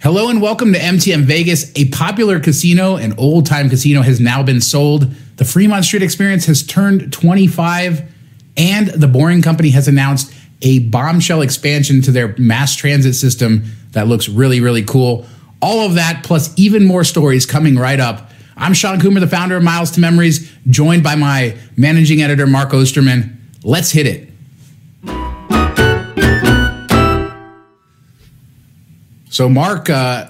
Hello and welcome to MtM Vegas. A popular casino, an old-time casino, has now been sold. The Fremont Street Experience has turned 25, and the Boring Company has announced a bombshell expansion to their mass transit system that looks really, really cool. All of that, plus even more stories coming right up. I'm Sean Coomer, the founder of Miles to Memories, joined by my managing editor, Mark Osterman. Let's hit it. So Mark,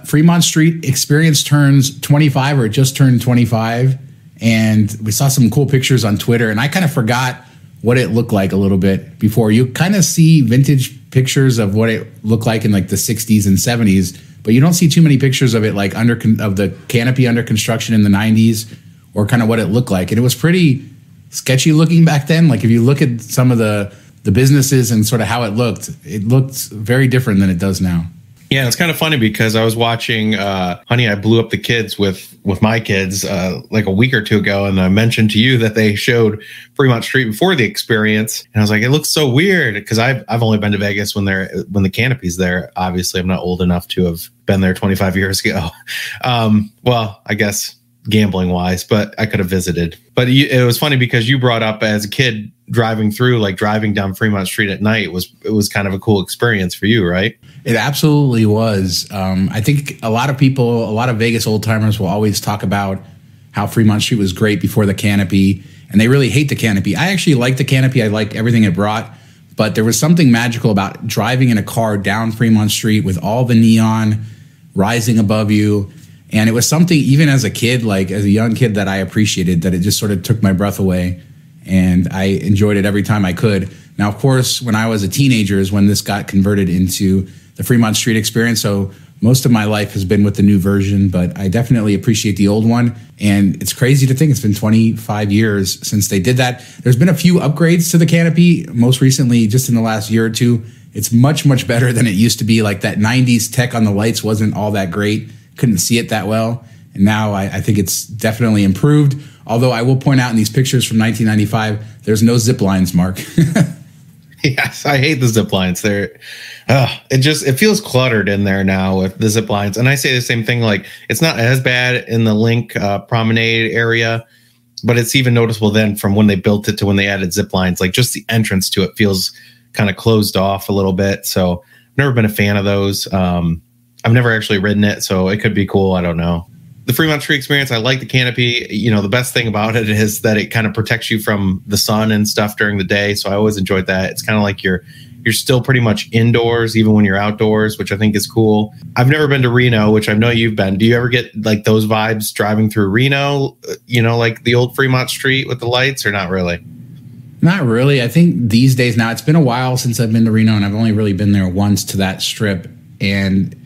Fremont Street Experience turns 25, or it just turned 25, and we saw some cool pictures on Twitter, and I kind of forgot what it looked like a little bit before. You kind of see vintage pictures of what it looked like in like the 60s and 70s, but you don't see too many pictures of it like of the canopy under construction in the 90s, or kind of what it looked like. And it was pretty sketchy looking back then. Like if you look at some of the businesses and sort of how it looked very different than it does now. Yeah, it's kind of funny because I was watching Honey, I Blew Up the Kids with my kids like a week or two ago, and I mentioned to you that they showed Fremont Street before the experience, and I was like, it looks so weird because I've only been to Vegas when the canopy's there. Obviously, I'm not old enough to have been there 25 years ago. Well, I guess gambling wise, but I could have visited. But it was funny because you brought up as a kid driving down Fremont Street at night it was kind of a cool experience for you, right? It absolutely was. I think a lot of Vegas old timers will always talk about how Fremont Street was great before the canopy, and they really hate the canopy. I actually like the canopy. I like everything it brought, but there was something magical about driving in a car down Fremont Street with all the neon rising above you. And it was something, even as a kid, like as a young kid, that I appreciated, that it just sort of took my breath away. And I enjoyed it every time I could. Now, of course, when I was a teenager is when this got converted into the Fremont Street Experience. So most of my life has been with the new version, but I definitely appreciate the old one. And it's crazy to think it's been 25 years since they did that. There's been a few upgrades to the canopy, most recently, just in the last year or two. It's much, much better than it used to be. Like that 90s tech on the lights wasn't all that great. Couldn't see it that well. And now I think it's definitely improved. Although I will point out in these pictures from 1995, there's no zip lines, Mark. Yes, I hate the zip lines. It feels cluttered in there now with the zip lines. And I say the same thing, like it's not as bad in the Link promenade area, but it's even noticeable then from when they built it to when they added zip lines. Like just the entrance to it feels kind of closed off a little bit. So I've never been a fan of those. I've never actually ridden it, so it could be cool. I don't know. The Fremont Street Experience, I like the canopy. You know, the best thing about it is that it kind of protects you from the sun and stuff during the day. So I always enjoyed that. It's kind of like you're still pretty much indoors, even when you're outdoors, which I think is cool. I've never been to Reno, which I know you've been. Do you ever get like those vibes driving through Reno, you know, like the old Fremont Street with the lights, or not really? Not really. I think these days now, it's been a while since I've been to Reno, and I've only really been there once to that strip. And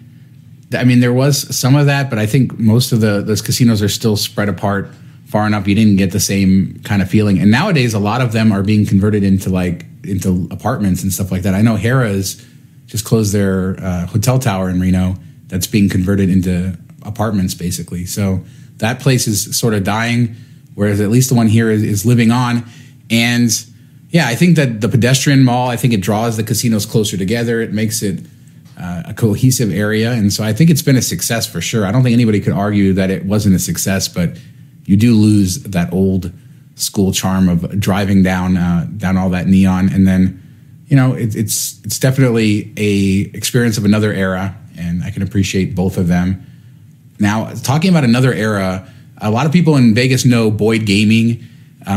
I mean, there was some of that, but I think most of those casinos are still spread apart far enough. You didn't get the same kind of feeling. And nowadays, a lot of them are being converted into apartments and stuff like that. I know Harrah has just closed their hotel tower in Reno that's being converted into apartments, basically. So that place is sort of dying, whereas at least the one here is living on. And yeah, I think that the pedestrian mall, I think it draws the casinos closer together. It makes it a cohesive area. And so I think it's been a success for sure. I don't think anybody could argue that it wasn't a success, but you do lose that old school charm of driving down all that neon. And then, you know, it's definitely a experience of another era, and I can appreciate both of them. Now, talking about another era, a lot of people in Vegas know Boyd Gaming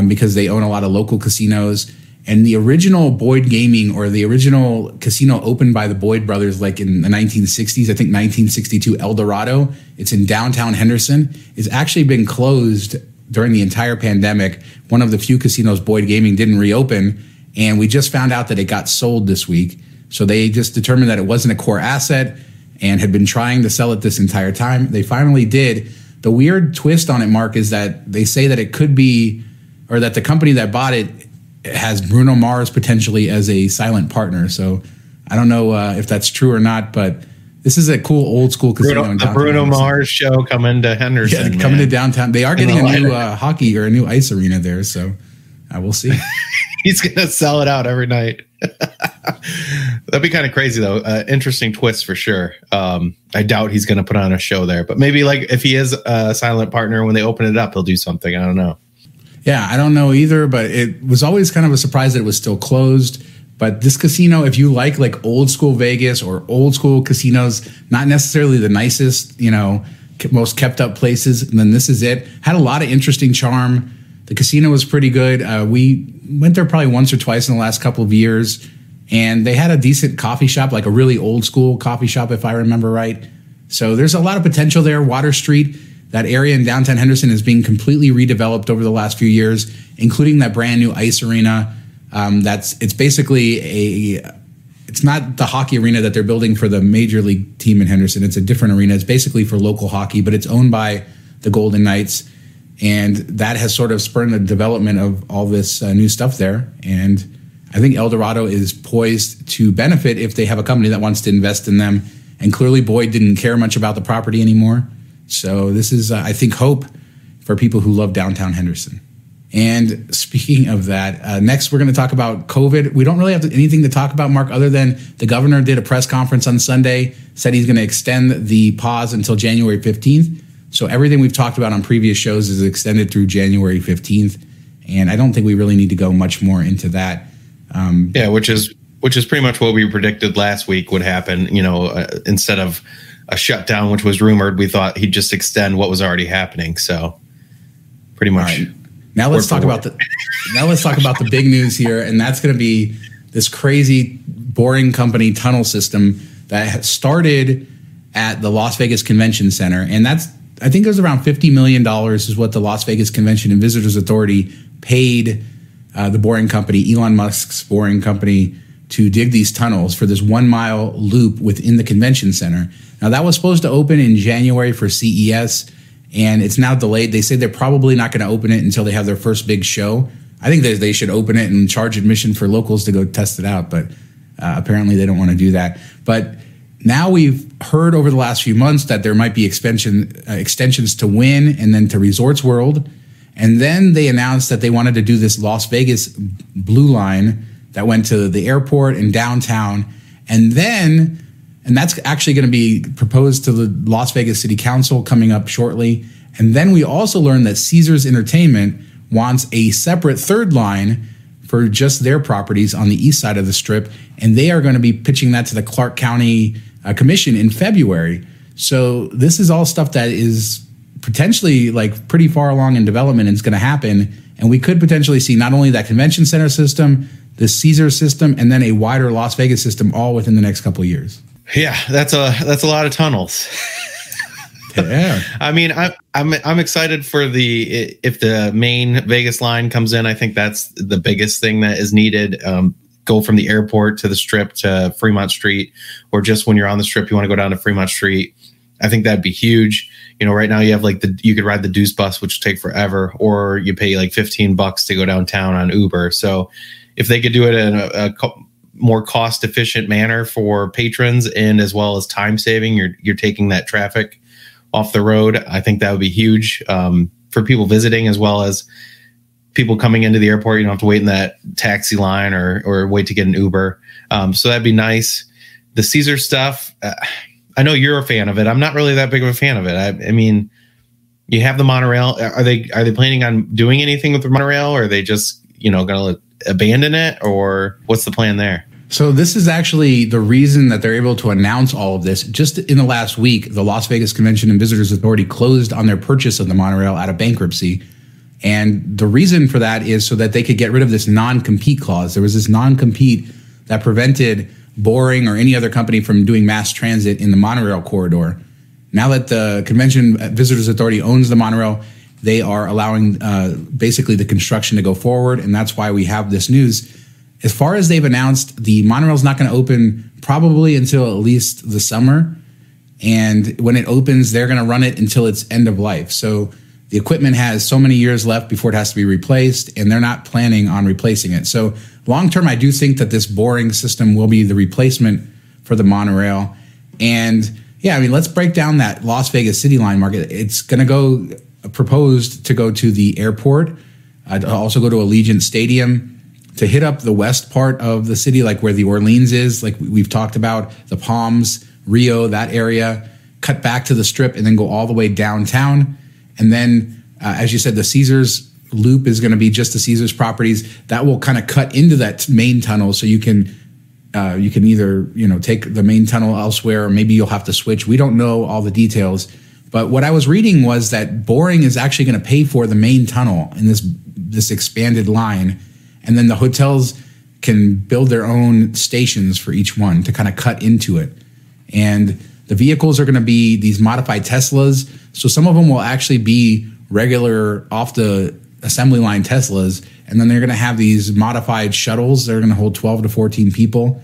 because they own a lot of local casinos. And the original Boyd Gaming, or the original casino opened by the Boyd brothers, like in the 1960s, I think 1962, El Dorado, it's in downtown Henderson. It's actually been closed during the entire pandemic. One of the few casinos, Boyd Gaming, didn't reopen. And we just found out that it got sold this week. So they just determined that it wasn't a core asset and had been trying to sell it this entire time. They finally did. The weird twist on it, Mark, is that they say that it could be, or that the company that bought it has Bruno Mars potentially as a silent partner. So I don't know if that's true or not, but this is a cool old school casino in downtown. A Bruno Mars show coming to Henderson. Yeah, coming to downtown. They are getting a new hockey or a new ice arena there, so we'll see. He's going to sell it out every night. That'd be kind of crazy, though. Interesting twist for sure. I doubt he's going to put on a show there, but maybe like if he is a silent partner, when they open it up, he'll do something. I don't know. Yeah, I don't know either, but it was always kind of a surprise that it was still closed. But this casino, if you like old school Vegas or old school casinos, not necessarily the nicest, most kept up places, then this is it. Had a lot of interesting charm. The casino was pretty good. We went there probably once or twice in the last couple of years, and they had a decent coffee shop, like a really old school coffee shop, if I remember right. So there's a lot of potential there. Water Street, that area in downtown Henderson, is being completely redeveloped over the last few years, including that brand new ice arena. It's basically it's not the hockey arena that they're building for the major league team in Henderson. It's a different arena. It's basically for local hockey, but it's owned by the Golden Knights. And that has sort of spurred the development of all this new stuff there. And I think El Dorado is poised to benefit if they have a company that wants to invest in them. And clearly Boyd didn't care much about the property anymore. So this is, I think, hope for people who love downtown Henderson. And speaking of that, next we're going to talk about COVID. We don't really have anything to talk about, Mark, other than the governor did a press conference on Sunday, said he's going to extend the pause until January 15th. So everything we've talked about on previous shows is extended through January 15th. And I don't think we really need to go much more into that. Which is pretty much what we predicted last week would happen. Instead of a shutdown, which was rumored, we thought he'd just extend what was already happening. So pretty much. Right. Now let's talk about the big news here, and that's going to be this crazy boring company tunnel system that started at the Las Vegas Convention Center, and I think it was around $50 million is what the Las Vegas Convention and Visitors Authority paid the boring company, Elon Musk's boring company, to dig these tunnels for this 1 mile loop within the convention center. Now that was supposed to open in January for CES, and it's now delayed. They say they're probably not going to open it until they have their first big show. I think they should open it and charge admission for locals to go test it out, but apparently they don't want to do that. But now we've heard over the last few months that there might be extensions to Wynn and then to Resorts World. And then they announced that they wanted to do this Las Vegas Blue Line that went to the airport and downtown. And that's actually going to be proposed to the Las Vegas City Council coming up shortly. And then we also learned that Caesars Entertainment wants a separate third line for just their properties on the east side of the Strip. And they are going to be pitching that to the Clark County Commission in February. So this is all stuff that is potentially like pretty far along in development and it's going to happen. And we could potentially see not only that convention center system, the Caesars system, and then a wider Las Vegas system all within the next couple of years. Yeah, that's a lot of tunnels. Yeah. I mean, I'm excited for if the main Vegas line comes in. I think that's the biggest thing that is needed. Go from the airport to the Strip to Fremont Street, or just when you're on the Strip, you want to go down to Fremont Street. I think that'd be huge. Right now you have you could ride the Deuce bus, which will take forever, or you pay like $15 to go downtown on Uber. So if they could do it in a more cost efficient manner for patrons and as well as time saving, you're taking that traffic off the road. I think that would be huge for people visiting as well as people coming into the airport. You don't have to wait in that taxi line or wait to get an Uber. So that'd be nice. The Caesar stuff, I know you're a fan of it. I'm not really that big of a fan of it. I mean, you have the monorail. Are they planning on doing anything with the monorail, or are they just going to abandon it, or what's the plan there? So this is actually the reason that they're able to announce all of this. Just in the last week, the Las Vegas Convention and Visitors Authority closed on their purchase of the monorail out of bankruptcy. And the reason for that is so that they could get rid of this non-compete clause. There was this non-compete that prevented Boring or any other company from doing mass transit in the monorail corridor. Now that the Convention Visitors Authority owns the monorail, they are allowing basically the construction to go forward, and that's why we have this news. As far as they've announced, the monorail is not going to open probably until at least the summer, and when it opens, they're going to run it until its end of life. So the equipment has so many years left before it has to be replaced, and they're not planning on replacing it. So long term, I do think that this boring system will be the replacement for the monorail. And yeah, I mean, let's break down that Las Vegas City Line market. It's going to go proposed to go to the airport, also go to Allegiant Stadium, to hit up the west part of the city, like where the Orleans is, like we've talked about, the Palms, Rio, that area, cut back to the Strip, and then go all the way downtown. And then, as you said, the Caesars loop is going to be just the Caesars properties. That will kind of cut into that main tunnel, so you can either take the main tunnel elsewhere, or maybe you'll have to switch. We don't know all the details, but what I was reading was that Boring is actually going to pay for the main tunnel in this expanded line, and then the hotels can build their own stations for each one to kind of cut into it. And the vehicles are going to be these modified Teslas, so some of them will actually be regular off the assembly line Teslas, and then they're going to have these modified shuttles that are going to hold 12 to 14 people.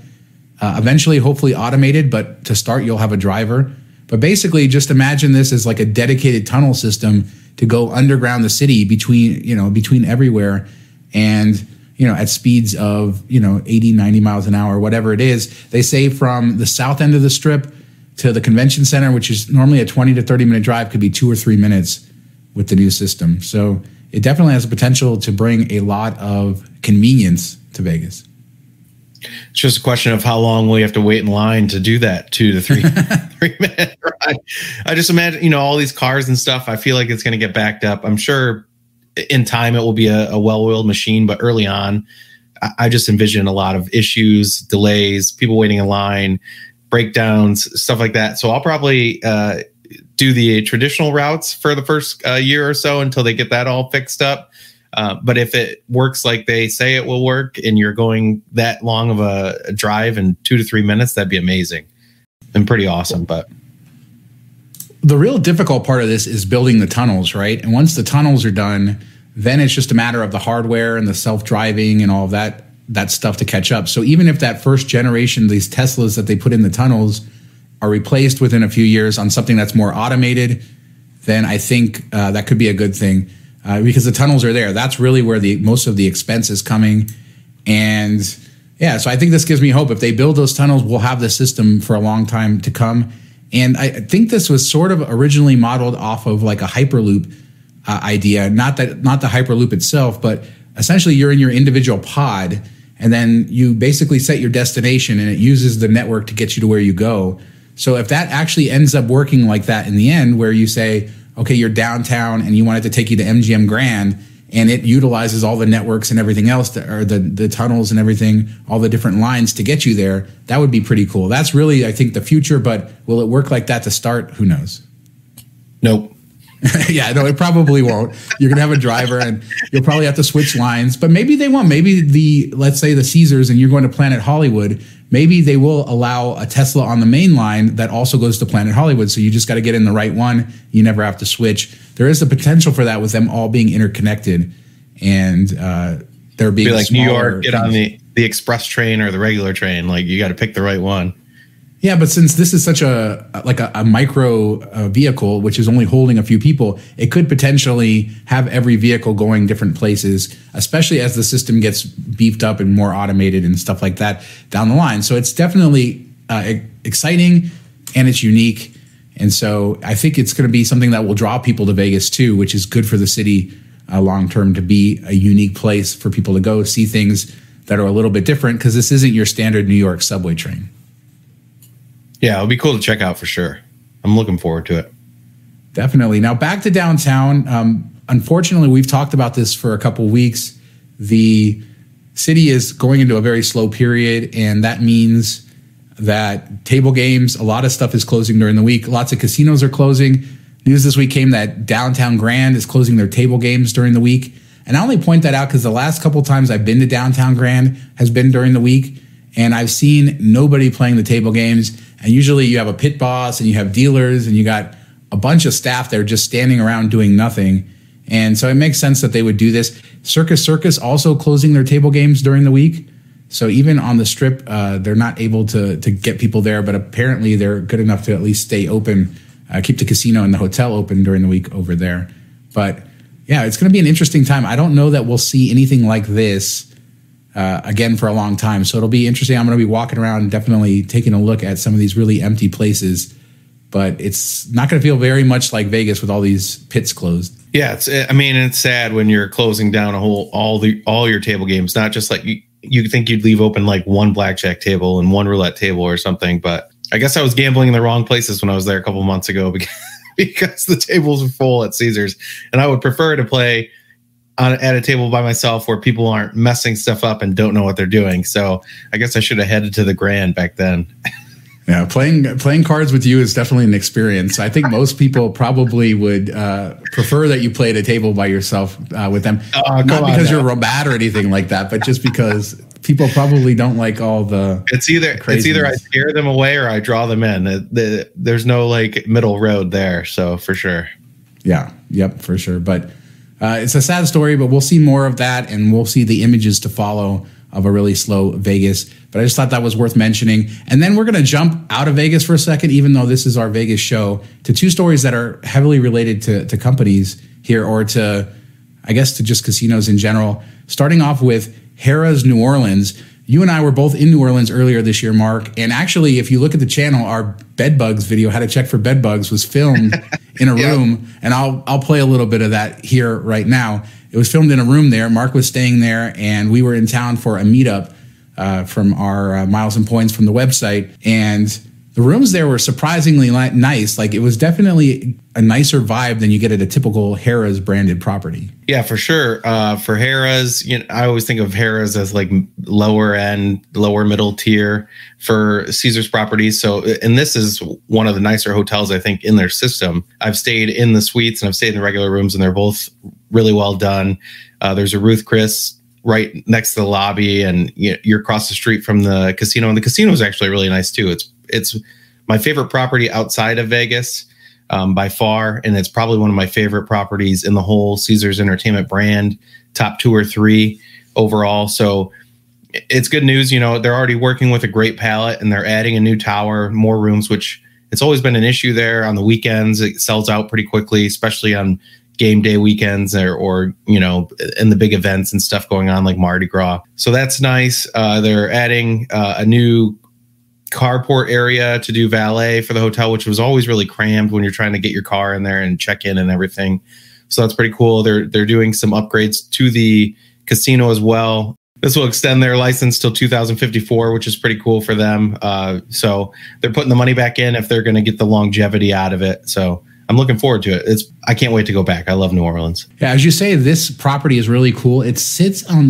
Eventually, hopefully automated, but to start, you'll have a driver. But basically, just imagine this as like a dedicated tunnel system to go underground the city between everywhere, and at speeds of 80, 90 miles an hour, whatever it is. They say from the south end of the Strip to the convention center, which is normally a 20 to 30 minute drive, could be 2 or 3 minutes with the new system. So it definitely has the potential to bring a lot of convenience to Vegas. It's just a question of how long will you have to wait in line to do that 2 to 3 3-minute ride. I just imagine, all these cars and stuff. I feel like it's going to get backed up. I'm sure in time it will be a well-oiled machine, but early on, I just envision a lot of issues, delays, people waiting in line, breakdowns, stuff like that. So I'll probably do the traditional routes for the first year or so until they get that all fixed up. But if it works like they say it will work, and you're going that long of a drive in 2 to 3 minutes, that'd be amazing and pretty awesome. But the real difficult part of this is building the tunnels, right? And once the tunnels are done, then it's just a matter of the hardware and the self-driving and all of that stuff to catch up. So even if that first generation, these Teslas that they put in the tunnels, are replaced within a few years on something that's more automated, then I think that could be a good thing, because the tunnels are there. That's really where most of the expense is coming. And yeah, so I think this gives me hope. If they build those tunnels, we'll have the system for a long time to come. And I think this was sort of originally modeled off of like a Hyperloop idea, not the Hyperloop itself, but essentially you're in your individual pod, and then you basically set your destination, and it uses the network to get you to where you go. So if that actually ends up working like that in the end, where you say, okay, you're downtown and you want it to take you to MGM Grand, and it utilizes all the networks and everything else, or the tunnels and everything, all the different lines to get you there, that would be pretty cool. That's really, I think, the future, but will it work like that to start? Who knows? Nope. Yeah, no, it probably won't. You're going to have a driver, and you'll probably have to switch lines, but maybe they won't. Maybe let's say the Caesars, and you're going to Planet Hollywood, maybe they will allow a Tesla on the main line that also goes to Planet Hollywood. So you just got to get in the right one. You never have to switch. There is the potential for that with them all being interconnected, and there being like New York, get on the express train or the regular train. Like, you got to pick the right one. Yeah, but since this is such a micro vehicle, which is only holding a few people, it could potentially have every vehicle going different places, especially as the system gets beefed up and more automated and stuff like that down the line. So it's definitely exciting, and it's unique. And so I think it's going to be something that will draw people to Vegas too, which is good for the city long term, to be a unique place for people to go see things that are a little bit different, because this isn't your standard New York subway train. Yeah, it'll be cool to check out for sure. I'm looking forward to it. Definitely. Now back to downtown. Unfortunately, we've talked about this for a couple weeks. The city is going into a very slow period, and that means that table games, a lot of stuff is closing during the week. Lots of casinos are closing. News this week came that Downtown Grand is closing their table games during the week. And I only point that out because the last couple times I've been to Downtown Grand has been during the week, and I've seen nobody playing the table games. And usually you have a pit boss, and you have dealers, and you got a bunch of staff there just standing around doing nothing. And so it makes sense that they would do this. Circus also closing their table games during the week. So even on the Strip, they're not able to get people there, but apparently they're good enough to at least stay open, keep the casino and the hotel open during the week over there. But yeah, it's going to be an interesting time. I don't know that we'll see anything like this again for a long time. So it'll be interesting. I'm going to be walking around, definitely taking a look at some of these really empty places but it's not going to feel very much like Vegas with all these pits closed. Yeah, it's sad when you're closing down all your table games. Not just like you think you'd leave open like one blackjack table and one roulette table or something, but I guess I was gambling in the wrong places when I was there a couple months ago because the tables were full at Caesars, and I would prefer to play at a table by myself where people aren't messing stuff up and don't know what they're doing. So I guess I should have headed to the Grand back then. Yeah, playing cards with you is definitely an experience. I think most people probably would prefer that you play at a table by yourself with them. Not because you're a bad or anything like that, but just because people probably don't like all the. It's either I scare them away or I draw them in. There's no like middle road there, so for sure. Yeah, yep, for sure. But it's a sad story, but we'll see more of that, and we'll see the images to follow of a really slow Vegas. But I just thought that was worth mentioning. And then we're going to jump out of Vegas for a second, even though this is our Vegas show, to two stories that are heavily related to companies here, or to, I guess, to just casinos in general. Starting off with Harrah's New Orleans. You and I were both in New Orleans earlier this year, Mark. And actually, if you look at the channel, our bed bugs video, how to check for bed bugs, was filmed in a room. And I'll play a little bit of that here right now. It was filmed in a room there. Mark was staying there, and we were in town for a meetup from our Miles and Points from the website. And the rooms there were surprisingly nice. Like, it was definitely a nicer vibe than you get at a typical Harrah's branded property. Yeah, for sure. For Harrah's, I always think of Harrah's as like lower end, lower middle tier for Caesars properties. So, and this is one of the nicer hotels, I think, in their system. I've stayed in the suites and I've stayed in the regular rooms, and they're both really well done. There's a Ruth Chris right next to the lobby, and you're across the street from the casino. And the casino is actually really nice too. It's my favorite property outside of Vegas by far, and it's probably one of my favorite properties in the whole Caesars Entertainment brand, top 2 or 3 overall. So it's good news. They're already working with a great palette, and they're adding a new tower, more rooms, which it's always been an issue there on the weekends. It sells out pretty quickly, especially on game day weekends or in the big events and stuff going on like Mardi Gras. So that's nice. They're adding a new carport area to do valet for the hotel, which was always really crammed when you're trying to get your car in there and check in and everything. So that's pretty cool. They're doing some upgrades to the casino as well. This will extend their license till 2054, which is pretty cool for them. So they're putting the money back in if they're going to get the longevity out of it. So I'm looking forward to it. I can't wait to go back. I love New Orleans. Yeah, as you say, this property is really cool. It sits on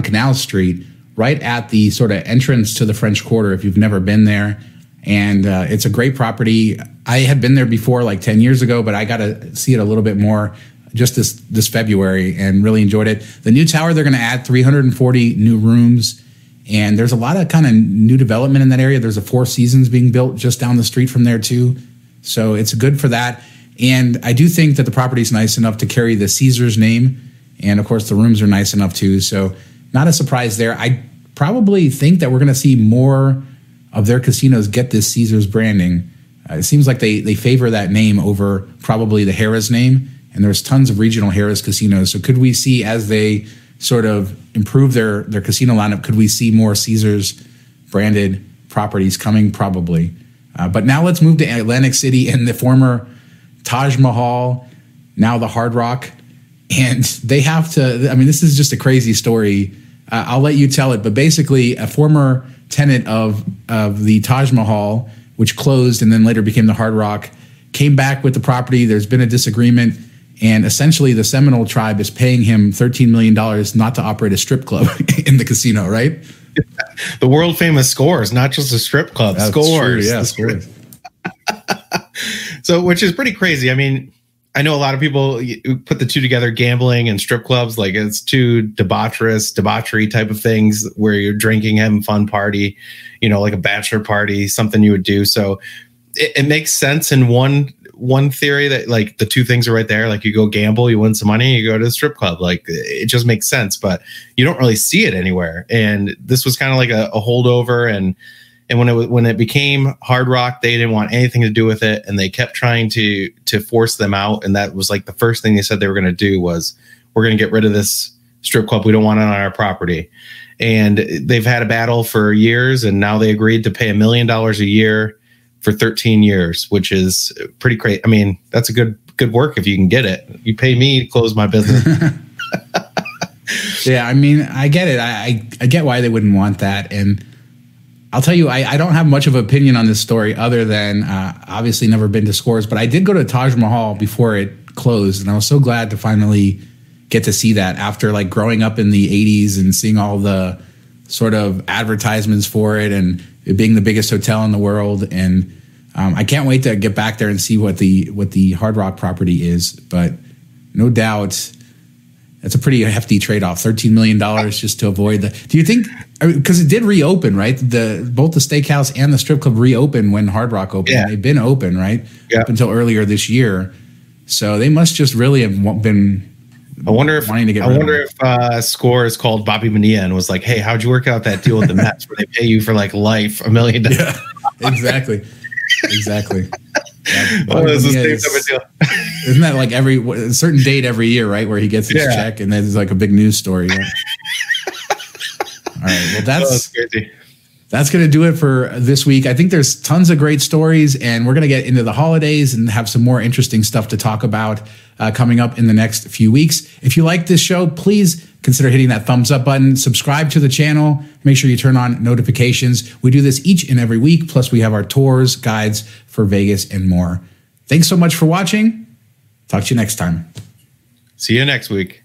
Canal Street, right at the sort of entrance to the French Quarter, if you've never been there. And it's a great property. I had been there before, like 10 years ago, but I got to see it a little bit more just this February and really enjoyed it. The new tower, they're going to add 340 new rooms. And there's a lot of kind of new development in that area. There's a Four Seasons being built just down the street from there too. So it's good for that. And I do think that the property is nice enough to carry the Caesars name. And of course, the rooms are nice enough too. So not a surprise there. I probably think that we're going to see more of their casinos get this Caesars branding. It seems like they favor that name over probably the Harrah's name. And there's tons of regional Harrah's casinos. So could we see, as they sort of improve their casino lineup, could we see more Caesars branded properties coming? Probably. But now let's move to Atlantic City and the former Taj Mahal, now the Hard Rock. And they have to, this is just a crazy story. I'll let you tell it. But basically, a former tenant of the Taj Mahal, which closed and then later became the Hard Rock, came back with the property. There's been a disagreement. And essentially, the Seminole tribe is paying him $13 million not to operate a strip club in the casino, right? The world famous Scores, not just a strip club. That's Scores. True, yeah, Scores. So, which is pretty crazy. I know a lot of people put the two together, gambling and strip clubs, like it's two debauchery type of things where you're drinking, having fun party, like a bachelor party, something you would do. So it makes sense in one theory that like the two things are right there. Like you go gamble, you win some money, you go to the strip club. Like it just makes sense, but you don't really see it anywhere. And this was kind of like a holdover. And when it became Hard Rock, they didn't want anything to do with it, and they kept trying to force them out. And that was like the first thing they said they were going to do was, we're going to get rid of this strip club. We don't want it on our property. And they've had a battle for years, and now they agreed to pay $1 million a year for 13 years, which is pretty great. I mean, that's a good work if you can get it. You pay me to close my business. Yeah, I mean, I get it. I get why they wouldn't want that. And I'll tell you, I don't have much of an opinion on this story other than obviously never been to Scores, but I did go to Taj Mahal before it closed. And I was so glad to finally get to see that after like growing up in the 80s and seeing all the sort of advertisements for it and it being the biggest hotel in the world. And I can't wait to get back there and see what the Hard Rock property is. But no doubt, that's a pretty hefty trade-off. $13 million just to avoid the. Do you think? Because it did reopen, right? Both the steakhouse and the strip club reopened when Hard Rock opened. Yeah. They've been open, right? Yeah. Up until earlier this year. So they must just really have been. I wonder if wanting to get Score is called Bobby Bonilla and was like, "Hey, how'd you work out that deal with the Mets where they pay you for like life $1 million?" Yeah, exactly. Yeah, It's the same type of deal. Isn't that like a certain date every year, right, where he gets his check and then it's like a big news story? Right? All right, well that's crazy. That's going to do it for this week. I think there's tons of great stories, and we're going to get into the holidays and have some more interesting stuff to talk about coming up in the next few weeks. If you like this show, please consider hitting that thumbs up button. Subscribe to the channel. Make sure you turn on notifications. We do this each and every week. Plus, we have our tours, guides for Vegas, and more. Thanks so much for watching. Talk to you next time. See you next week.